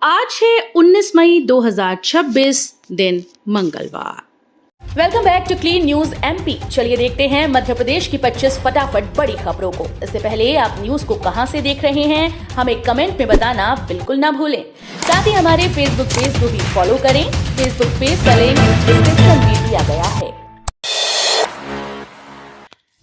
आज है 19 मई 2026 दिन मंगलवार। Welcome back to clean news MP. चलिए देखते हैं मध्य प्रदेश की 25 फटाफट बड़ी खबरों को। इससे पहले आप न्यूज को कहां से देख रहे हैं हमें कमेंट में बताना बिल्कुल ना भूलें। साथ ही हमारे फेसबुक पेज को भी फॉलो करें। फेसबुक पेज का लिंक डिस्क्रिप्शन में दिया गया है।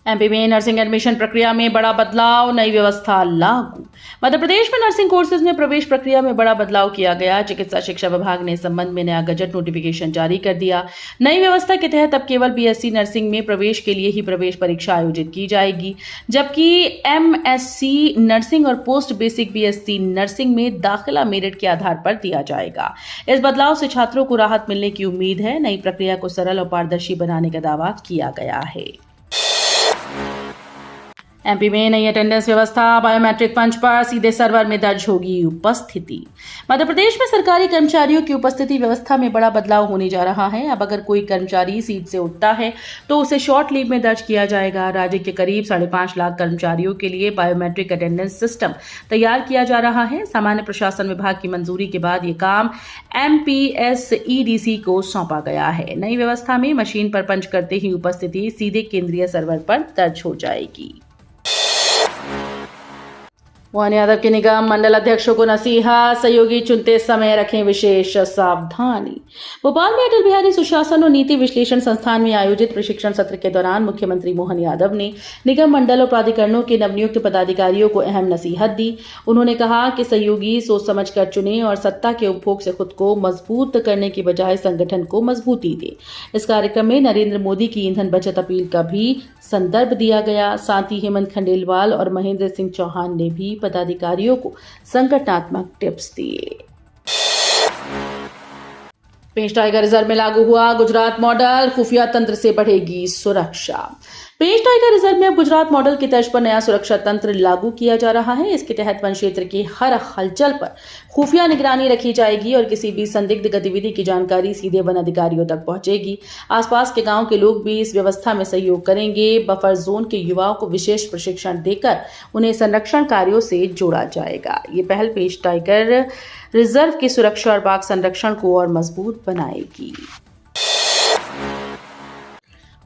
एमपी में नर्सिंग एडमिशन प्रक्रिया में बड़ा बदलाव, नई व्यवस्था लागू। मध्य प्रदेश में नर्सिंग कोर्सेज में प्रवेश प्रक्रिया में बड़ा बदलाव किया गया। चिकित्सा शिक्षा विभाग ने इस संबंध में नया गजट नोटिफिकेशन जारी कर दिया। नई व्यवस्था के तहत अब केवल बीएससी नर्सिंग में प्रवेश के लिए ही प्रवेश परीक्षा आयोजित की जाएगी, जबकि एमएससी नर्सिंग और पोस्ट बेसिक बीएससी नर्सिंग में दाखिला मेरिट के आधार पर दिया जाएगा। इस बदलाव से छात्रों को राहत मिलने की उम्मीद है। नई प्रक्रिया को सरल और पारदर्शी बनाने का दावा किया गया है। एमपी में नई अटेंडेंस व्यवस्था, बायोमेट्रिक पंच पर सीधे सर्वर में दर्ज होगी उपस्थिति। मध्य प्रदेश में सरकारी कर्मचारियों की उपस्थिति व्यवस्था में बड़ा बदलाव होने जा रहा है। अब अगर कोई कर्मचारी सीट से उठता है तो उसे शॉर्ट लीव में दर्ज किया जाएगा। राज्य के करीब 5.5 लाख कर्मचारियों के लिए बायोमेट्रिक अटेंडेंस सिस्टम तैयार किया जा रहा है। सामान्य प्रशासन विभाग की मंजूरी के बाद ये काम एमपीएसईडीसी को सौंपा गया है। नई व्यवस्था में मशीन पर पंच करते ही उपस्थिति सीधे केंद्रीय सर्वर पर दर्ज हो जाएगी। मोहन यादव के निगम मंडल अध्यक्षों को नसीहत, सहयोगी चुनते समय रखें विशेष सावधानी। भोपाल में अटल बिहारी सुशासन और नीति विश्लेषण संस्थान में आयोजित प्रशिक्षण सत्र के दौरान मुख्यमंत्री मोहन यादव ने निगम मंडल और प्राधिकरणों के नवनियुक्त पदाधिकारियों को अहम नसीहत दी। उन्होंने कहा कि सहयोगी सोच समझ कर चुने और सत्ता के उपभोग से खुद को मजबूत करने की बजाय संगठन को मजबूती दे। इस कार्यक्रम में नरेंद्र मोदी की ईंधन बचत अपील का भी संदर्भ दिया गया। साथ ही हेमंत खंडेलवाल और महेंद्र सिंह चौहान ने भी पदाधिकारियों को संगठनात्मक टिप्स दिए। पेंच टाइगर रिजर्व में लागू हुआ गुजरात मॉडल, खुफिया तंत्र से बढ़ेगी सुरक्षा। पेंच टाइगर रिजर्व में अब गुजरात मॉडल की तर्ज पर नया सुरक्षा तंत्र लागू किया जा रहा है। इसके तहत वन क्षेत्र की हर हलचल पर खुफिया निगरानी रखी जाएगी और किसी भी संदिग्ध गतिविधि की जानकारी सीधे वन अधिकारियों तक पहुंचेगी। आसपास के गांव के लोग भी इस व्यवस्था में सहयोग करेंगे। बफर जोन के युवाओं को विशेष प्रशिक्षण देकर उन्हें संरक्षण कार्यों से जोड़ा जाएगा। ये पहल पेंच टाइगर रिजर्व की सुरक्षा और बाघ संरक्षण को और मजबूत बनाएगी।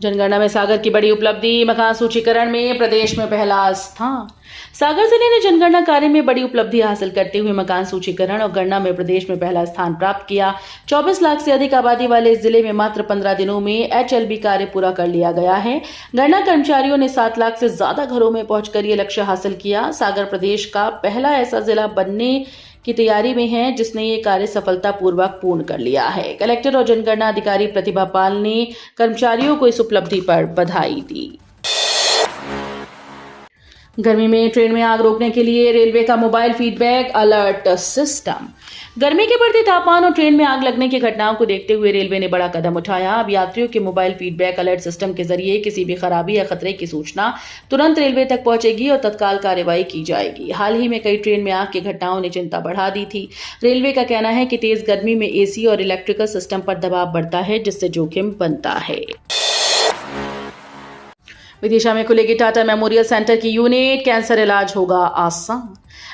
जनगणना में सागर की बड़ी उपलब्धि, मकान सूचीकरण में प्रदेश में पहला स्थान। सागर जिले ने जनगणना कार्य में बड़ी उपलब्धि हासिल करते हुए मकान सूचीकरण और गणना में प्रदेश में पहला स्थान प्राप्त किया। 24 लाख से अधिक आबादी वाले इस जिले में मात्र 15 दिनों में एचएलबी कार्य पूरा कर लिया गया है। गणना कर्मचारियों ने 7 लाख से ज्यादा घरों में पहुंचकर ये लक्ष्य हासिल किया। सागर प्रदेश का पहला ऐसा जिला बनने की तैयारी में है जिसने ये कार्य सफलतापूर्वक पूर्ण कर लिया है। कलेक्टर और जनगणना अधिकारी प्रतिभा पाल ने कर्मचारियों को इस उपलब्धि पर बधाई दी। गर्मी में ट्रेन में आग रोकने के लिए रेलवे का मोबाइल फीडबैक अलर्ट सिस्टम। गर्मी के बढ़ते तापमान और ट्रेन में आग लगने की घटनाओं को देखते हुए रेलवे ने बड़ा कदम उठाया। अब यात्रियों के मोबाइल फीडबैक अलर्ट सिस्टम के जरिए किसी भी खराबी या खतरे की सूचना तुरंत रेलवे तक पहुंचेगी और तत्काल कार्रवाई की जाएगी। हाल ही में कई ट्रेन में आग की घटनाओं ने चिंता बढ़ा दी थी। रेलवे का कहना है कि तेज गर्मी में एसी और इलेक्ट्रिकल सिस्टम पर दबाव बढ़ता है, जिससे जोखिम बनता है। विदिशा में खुलेगी टाटा मेमोरियल सेंटर की यूनिट, कैंसर इलाज होगा आसान।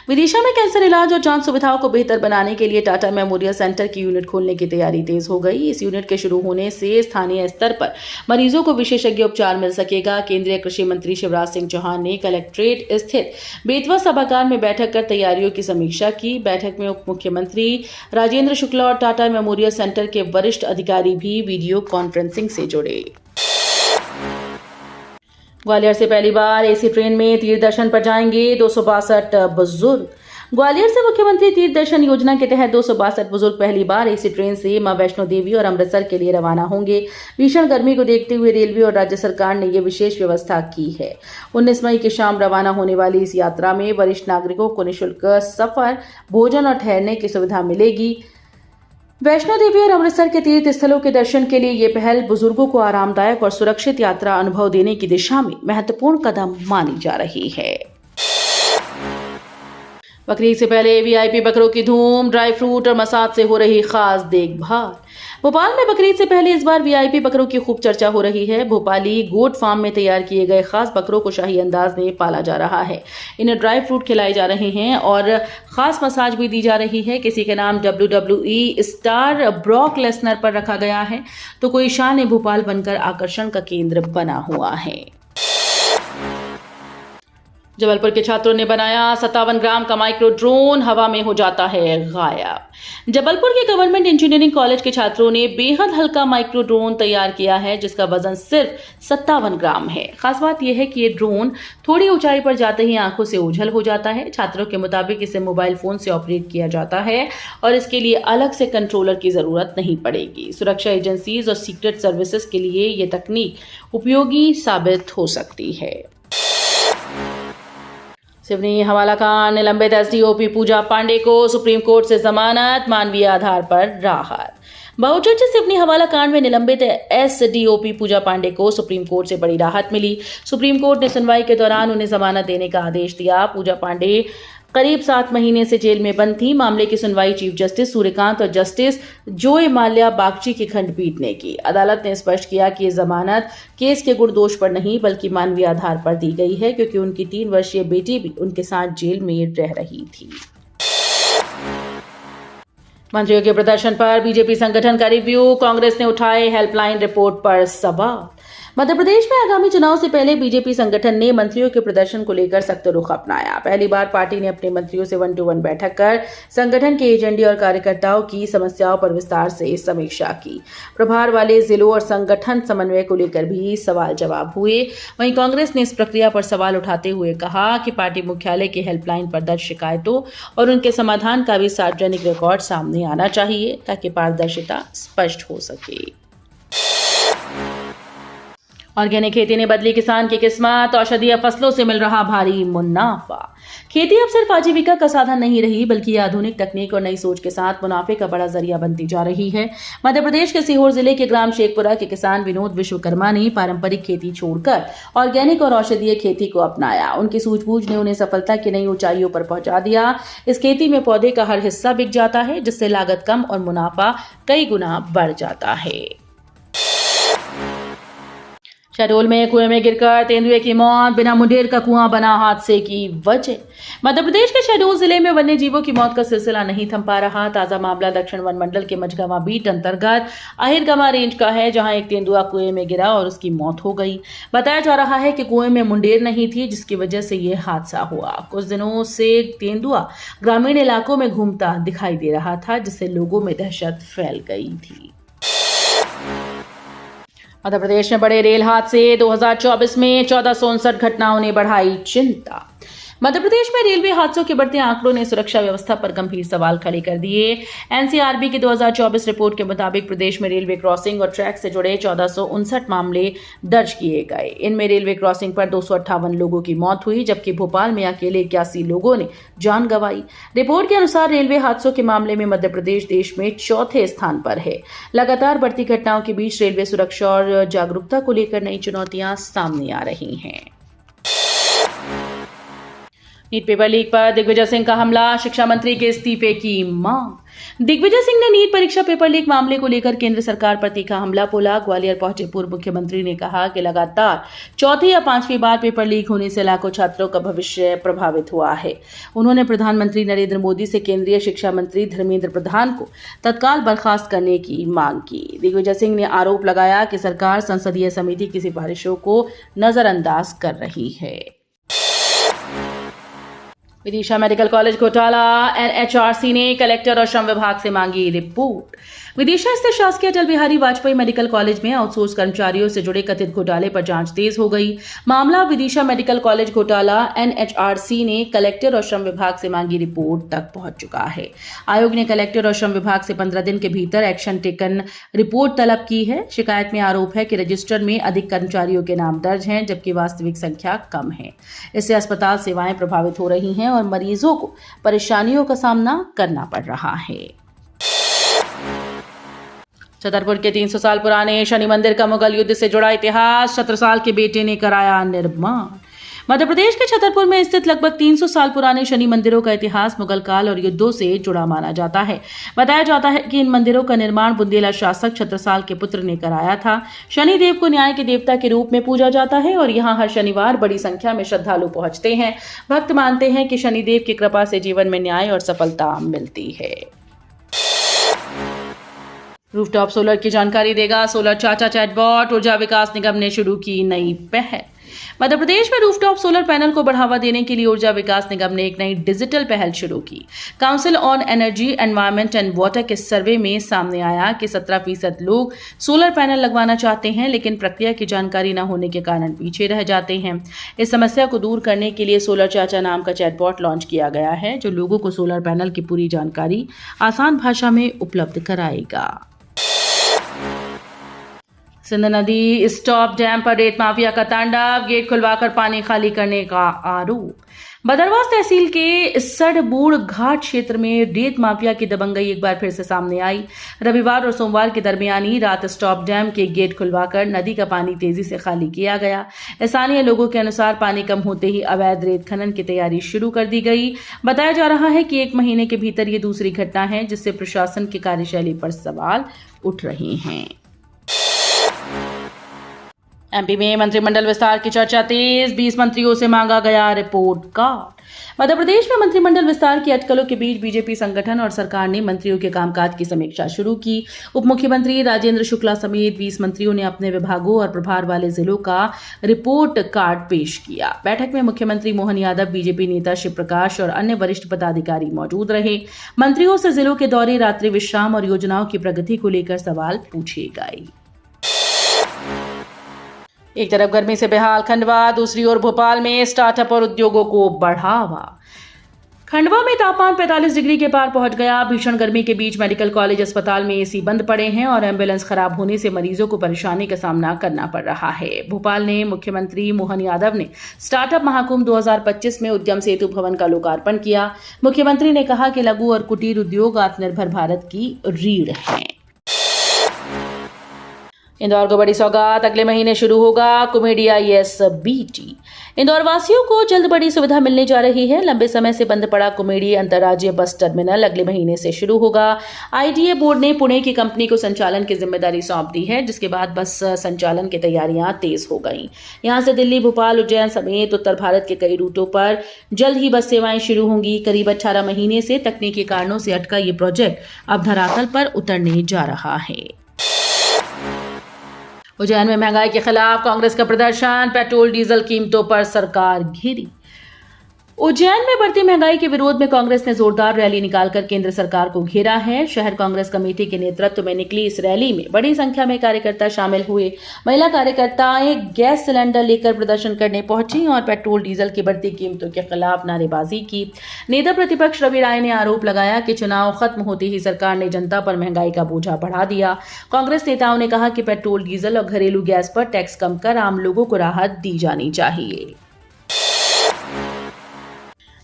विदिशा में कैंसर इलाज और जांच सुविधाओं को बेहतर बनाने के लिए टाटा मेमोरियल सेंटर की यूनिट खोलने की तैयारी तेज हो गई। इस यूनिट के शुरू होने से स्थानीय स्तर पर मरीजों को विशेषज्ञ उपचार मिल सकेगा। केंद्रीय कृषि मंत्री शिवराज सिंह चौहान ने कलेक्ट्रेट स्थित बेतवा सभागार में बैठक कर तैयारियों की समीक्षा की। बैठक में उप मुख्यमंत्री राजेंद्र शुक्ला और टाटा मेमोरियल सेंटर के वरिष्ठ अधिकारी भी वीडियो कॉन्फ्रेंसिंग से जुड़े। ग्वालियर से पहली बार एसी ट्रेन में तीर्थ दर्शन पर जाएंगे 262 बुजुर्ग। ग्वालियर से मुख्यमंत्री तीर्थ दर्शन योजना के तहत 262 बुजुर्ग पहली बार एसी ट्रेन से मां वैष्णो देवी और अमृतसर के लिए रवाना होंगे। भीषण गर्मी को देखते हुए रेलवे और राज्य सरकार ने यह विशेष व्यवस्था की है। 19 मई की शाम रवाना होने वाली इस यात्रा में वरिष्ठ नागरिकों को निःशुल्क सफर, भोजन और ठहरने की सुविधा मिलेगी। वैष्णो देवी और अमृतसर के तीर्थ स्थलों के दर्शन के लिए ये पहल बुजुर्गों को आरामदायक और सुरक्षित यात्रा अनुभव देने की दिशा में महत्वपूर्ण कदम मानी जा रही है। बकरीद से पहले वीआईपी बकरों की धूम, ड्राई फ्रूट और मसाज से हो रही खास देखभाल। भोपाल में बकरीद से पहले इस बार वीआईपी बकरों की खूब चर्चा हो रही है। भोपाली गोट फार्म में तैयार किए गए खास बकरों को शाही अंदाज में पाला जा रहा है। इन्हें ड्राई फ्रूट खिलाए जा रहे हैं और खास मसाज भी दी जा रही है। किसी के नाम WWE स्टार ब्रॉक लेसनर पर रखा गया है तो कोई शान भोपाल बनकर आकर्षण का केंद्र बना हुआ है। जबलपुर के छात्रों ने बनाया 57 ग्राम का माइक्रो ड्रोन, हवा में हो जाता है गायब। जबलपुर के गवर्नमेंट इंजीनियरिंग कॉलेज के छात्रों ने बेहद हल्का माइक्रो ड्रोन तैयार किया है जिसका वजन सिर्फ 57 ग्राम है। खास बात यह है कि ये ड्रोन थोड़ी ऊंचाई पर जाते ही आंखों से ओझल हो जाता है। छात्रों के मुताबिक इसे मोबाइल फोन से ऑपरेट किया जाता है और इसके लिए अलग से कंट्रोलर की जरूरत नहीं पड़ेगी। सुरक्षा एजेंसीज और सीक्रेट सर्विसेज के लिए ये तकनीक उपयोगी साबित हो सकती है। सिवनी हवाला कांड, निलंबित एसडीओपी पूजा पांडे को सुप्रीम कोर्ट से जमानत, मानवीय आधार पर राहत। बहुचर्चित सिवनी हवाला कांड में निलंबित एसडीओपी पूजा पांडे को सुप्रीम कोर्ट से बड़ी राहत मिली। सुप्रीम कोर्ट ने सुनवाई के दौरान उन्हें जमानत देने का आदेश दिया। पूजा पांडे करीब 7 महीने से जेल में बंद थी। मामले की सुनवाई चीफ जस्टिस सूर्यकांत और जस्टिस जोय माल्या बागची की खंडपीठ ने की। अदालत ने स्पष्ट किया कि ये जमानत केस के गुण दोष पर नहीं बल्कि मानवीय आधार पर दी गई है क्योंकि उनकी 3 वर्षीय बेटी भी उनके साथ जेल में रह रही थी। मंत्रियों के प्रदर्शन पर बीजेपी संगठन का रिव्यू, कांग्रेस ने उठाए हेल्पलाइन रिपोर्ट पर सवाल। मध्य प्रदेश में आगामी चुनाव से पहले बीजेपी संगठन ने मंत्रियों के प्रदर्शन को लेकर सख्त रुख अपनाया। पहली बार पार्टी ने अपने मंत्रियों से 1-to-1 बैठक कर संगठन के एजेंडे और कार्यकर्ताओं की समस्याओं पर विस्तार से समीक्षा की। प्रभार वाले जिलों और संगठन समन्वय को लेकर भी सवाल जवाब हुए। वहीं कांग्रेस ने इस प्रक्रिया पर सवाल उठाते हुए कहा कि पार्टी मुख्यालय के हेल्पलाइन पर दर्ज शिकायतों और उनके समाधान का भी सार्वजनिक रिकॉर्ड सामने आना चाहिए ताकि पारदर्शिता स्पष्ट हो सके। ऑर्गेनिक खेती ने बदली किसान की किस्मत, औषधीय फसलों से मिल रहा भारी मुनाफा। खेती अब सिर्फ आजीविका का साधन नहीं रही बल्कि आधुनिक तकनीक और नई सोच के साथ मुनाफे का बड़ा जरिया बनती जा रही है। मध्य प्रदेश के सीहोर जिले के ग्राम शेखपुरा के किसान विनोद विश्वकर्मा ने पारंपरिक खेती छोड़कर ऑर्गेनिक और औषधीय खेती को अपनाया। उनकी सूझबूझ ने उन्हें सफलता की नई ऊंचाइयों पर पहुंचा दिया। इस खेती में पौधे का हर हिस्सा बिक जाता है जिससे लागत कम और मुनाफा कई गुना बढ़ जाता है। शहडोल में कुएं में गिरकर तेंदुए की मौत, बिना मुंडेर का कुआं बना हादसे की वजह। मध्य प्रदेश के शहडोल जिले में वन्य जीवों की मौत का सिलसिला नहीं थम पा रहा। ताजा मामला दक्षिण वन मंडल के मझगावा बीट अंतर्गत अहिरगमा रेंज का है जहां एक तेंदुआ कुएं में गिरा और उसकी मौत हो गई। बताया जा रहा है कि कुएं में मुंडेर नहीं थी जिसकी वजह से यह हादसा हुआ। कुछ दिनों से तेंदुआ ग्रामीण इलाकों में घूमता दिखाई दे रहा था जिससे लोगों में दहशत फैल गई थी। मध्य प्रदेश में बड़े रेल हादसे, 2024 में 1459 घटनाओं ने बढ़ाई चिंता। मध्य प्रदेश में रेलवे हादसों के बढ़ते आंकड़ों ने सुरक्षा व्यवस्था पर गंभीर सवाल खड़े कर दिए। एनसीआरबी की 2024 रिपोर्ट के मुताबिक प्रदेश में रेलवे क्रॉसिंग और ट्रैक से जुड़े 1459 मामले दर्ज किए गए। इनमें रेलवे क्रॉसिंग पर 258 लोगों की मौत हुई जबकि भोपाल में अकेले 81 लोगों ने जान गंवाई। रिपोर्ट के अनुसार रेलवे हादसों के मामले में मध्य प्रदेश देश में 4थे स्थान पर है। लगातार बढ़ती घटनाओं के बीच रेलवे सुरक्षा और जागरूकता को लेकर नई चुनौतियां सामने आ रही हैं। नीट पेपर लीक पर दिग्विजय सिंह का हमला, शिक्षा मंत्री के इस्तीफे की मांग। दिग्विजय सिंह ने नीट परीक्षा पेपर लीक मामले को लेकर केंद्र सरकार पर तीखा हमला बोला। ग्वालियर पहुंचे पूर्व मुख्यमंत्री ने कहा कि लगातार 4थी या 5वीं बार पेपर लीक होने से लाखों छात्रों का भविष्य प्रभावित हुआ है। उन्होंने प्रधानमंत्री नरेंद्र मोदी से केंद्रीय शिक्षा मंत्री धर्मेंद्र प्रधान को तत्काल बर्खास्त करने की मांग की। दिग्विजय सिंह ने आरोप लगाया कि सरकार संसदीय समिति की सिफारिशों को नजरअंदाज कर रही है। विदिशा मेडिकल कॉलेज घोटाला, एनएचआरसी ने कलेक्टर और श्रम विभाग से मांगी रिपोर्ट। विदिशा स्थित शासकीय अटल बिहारी वाजपेयी मेडिकल कॉलेज में आउटसोर्स कर्मचारियों से जुड़े कथित घोटाले पर जांच तेज हो गई। मामला विदिशा मेडिकल कॉलेज घोटाला, एनएचआरसी ने कलेक्टर और श्रम विभाग से मांगी रिपोर्ट तक पहुंच चुका है। आयोग ने कलेक्टर और श्रम विभाग से 15 दिन के भीतर एक्शन टेकन रिपोर्ट तलब की है। शिकायत में आरोप है कि रजिस्टर में अधिक कर्मचारियों के नाम दर्ज हैं जबकि वास्तविक संख्या कम है। इससे अस्पताल सेवाएं प्रभावित हो रही हैं और मरीजों को परेशानियों का सामना करना पड़ रहा है। छतरपुर के 300 साल पुराने शनि मंदिर का मुगल युद्ध से जुड़ा इतिहास, छत्रसाल के बेटे ने कराया निर्माण। मध्य प्रदेश के छतरपुर में स्थित लगभग 300 साल पुराने शनि मंदिरों का इतिहास मुगल काल और युद्धों से जुड़ा माना जाता है। बताया जाता है कि इन मंदिरों का निर्माण बुंदेला शासक छत्रसाल के पुत्र ने कराया था। शनि देव को न्याय के देवता के रूप में पूजा जाता है और यहाँ हर शनिवार बड़ी संख्या में श्रद्धालु पहुंचते हैं। भक्त मानते हैं कि शनिदेव की कृपा से जीवन में न्याय और सफलता मिलती है। रूफटॉप सोलर की जानकारी देगा सोलर चाचा चैटबॉट। ऊर्जा विकास निगम ने शुरू की नई पहल। मध्य प्रदेश में रूफटॉप सोलर पैनल को बढ़ावा देने के लिए ऊर्जा विकास निगम ने एक नई डिजिटल पहल शुरू की। Council on energy, environment and water के सर्वे में सामने आया कि 17% लोग सोलर पैनल लगवाना चाहते हैं, लेकिन प्रक्रिया की जानकारी न होने के कारण पीछे रह जाते हैं। इस समस्या को दूर करने के लिए सोलर चाचा नाम का चैटबॉट लॉन्च किया गया है, जो लोगों को सोलर पैनल की पूरी जानकारी आसान भाषा में उपलब्ध कराएगा। सिंध नदी स्टॉप डैम पर रेत माफिया का तांडव, गेट खुलवाकर पानी खाली करने का आरोप। बदरवास तहसील के सड़बूड़ घाट क्षेत्र में रेत माफिया की दबंगई एक बार फिर से सामने आई। रविवार और सोमवार के दरमियानी रात स्टॉप डैम के गेट खुलवाकर नदी का पानी तेजी से खाली किया गया। स्थानीय लोगों के अनुसार पानी कम होते ही अवैध रेत खनन की तैयारी शुरू कर दी गई। बताया जा रहा है कि 1 महीने के भीतर ये दूसरी घटना है, जिससे प्रशासन की कार्यशैली पर सवाल उठ रहे हैं। एमपी में मंत्रिमंडल विस्तार की चर्चा तेज, 20 मंत्रियों से मांगा गया रिपोर्ट कार्ड। मध्य प्रदेश में मंत्रिमंडल विस्तार की अटकलों के बीच बीजेपी संगठन और सरकार ने मंत्रियों के कामकाज की समीक्षा शुरू की। उप मुख्यमंत्री राजेंद्र शुक्ला समेत 20 मंत्रियों ने अपने विभागों और प्रभार वाले जिलों का रिपोर्ट कार्ड पेश किया। बैठक में मुख्यमंत्री मोहन यादव, बीजेपी नेता शिव प्रकाश और अन्य वरिष्ठ पदाधिकारी मौजूद रहे। मंत्रियों से जिलों के दौरे, रात्रि विश्राम और योजनाओं की प्रगति को लेकर सवाल पूछे गए। एक तरफ गर्मी से बेहाल खंडवा, दूसरी ओर भोपाल में स्टार्टअप और उद्योगों को बढ़ावा। खंडवा में तापमान 45 डिग्री के पार पहुंच गया। भीषण गर्मी के बीच मेडिकल कॉलेज अस्पताल में एसी बंद पड़े हैं और एम्बुलेंस खराब होने से मरीजों को परेशानी का सामना करना पड़ रहा है। भोपाल ने मुख्यमंत्री मोहन यादव ने स्टार्टअप महाकुंभ 2025 में उद्यम सेतु भवन का लोकार्पण किया। मुख्यमंत्री ने कहा कि लघु और कुटीर उद्योग आत्मनिर्भर भारत की रीढ़ है। इंदौर को बड़ी सौगात, अगले महीने शुरू होगा कॉमेडी ISBT। इंदौर वासियों को जल्द बड़ी सुविधा मिलने जा रही है। लंबे समय से बंद पड़ा कॉमेडी अंतर्राज्यीय बस टर्मिनल अगले महीने से शुरू होगा। IDA बोर्ड ने पुणे की कंपनी को संचालन की जिम्मेदारी सौंप दी है, जिसके बाद बस संचालन की तैयारियां तेज हो गई। यहां से दिल्ली, भोपाल, उज्जैन समेत उत्तर भारत के कई रूटों पर जल्द ही बस सेवाएं शुरू होंगी। करीब 18 महीने से तकनीकी कारणों से अटका ये प्रोजेक्ट अब धरातल पर उतरने जा रहा है। उज्जैन में महंगाई के खिलाफ कांग्रेस का प्रदर्शन, पेट्रोल डीजल कीमतों पर सरकार घिरी। उज्जैन में बढ़ती महंगाई के विरोध में कांग्रेस ने जोरदार रैली निकालकर केंद्र सरकार को घेरा है। शहर कांग्रेस कमेटी के नेतृत्व में निकली इस रैली में बड़ी संख्या में कार्यकर्ता शामिल हुए। महिला कार्यकर्ताएं गैस सिलेंडर लेकर प्रदर्शन करने पहुंची और पेट्रोल डीजल की बढ़ती कीमतों के खिलाफ नारेबाजी की। नेता प्रतिपक्ष रवि राय ने आरोप लगाया कि चुनाव खत्म होते ही सरकार ने जनता पर महंगाई का बोझा बढ़ा दिया। कांग्रेस नेताओं ने कहा कि पेट्रोल डीजल और घरेलू गैस पर टैक्स कम कर आम लोगों को राहत दी जानी चाहिए।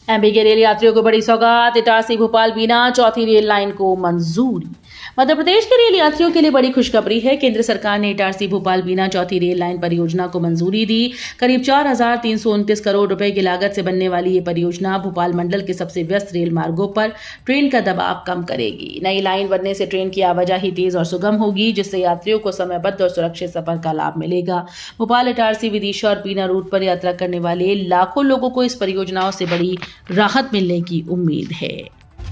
एमपी के रेल यात्रियों को बड़ी सौगात, इटारसी भोपाल बीना चौथी रेल लाइन को मंजूरी। मध्य प्रदेश के रेल यात्रियों के लिए बड़ी खुशखबरी है। केंद्र सरकार ने इटारसी भोपाल बीना चौथी रेल लाइन परियोजना को मंजूरी दी। करीब 4,329 करोड़ रुपए की लागत से बनने वाली ये परियोजना भोपाल मंडल के सबसे व्यस्त रेल मार्गों पर ट्रेन का दबाव कम करेगी। नई लाइन बनने से ट्रेन की आवाजाही तेज और सुगम होगी, जिससे यात्रियों को समयबद्ध और सुरक्षित सफर का लाभ मिलेगा। भोपाल, इटारसी, विदिशा और बीना रूट पर यात्रा करने वाले लाखों लोगों को इस परियोजनाओं से बड़ी राहत मिलने की उम्मीद है।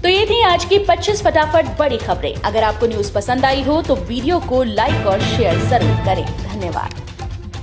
तो ये थी आज की 25 फटाफट बड़ी खबरें। अगर आपको न्यूज पसंद आई हो तो वीडियो को लाइक और शेयर जरूर करें। धन्यवाद।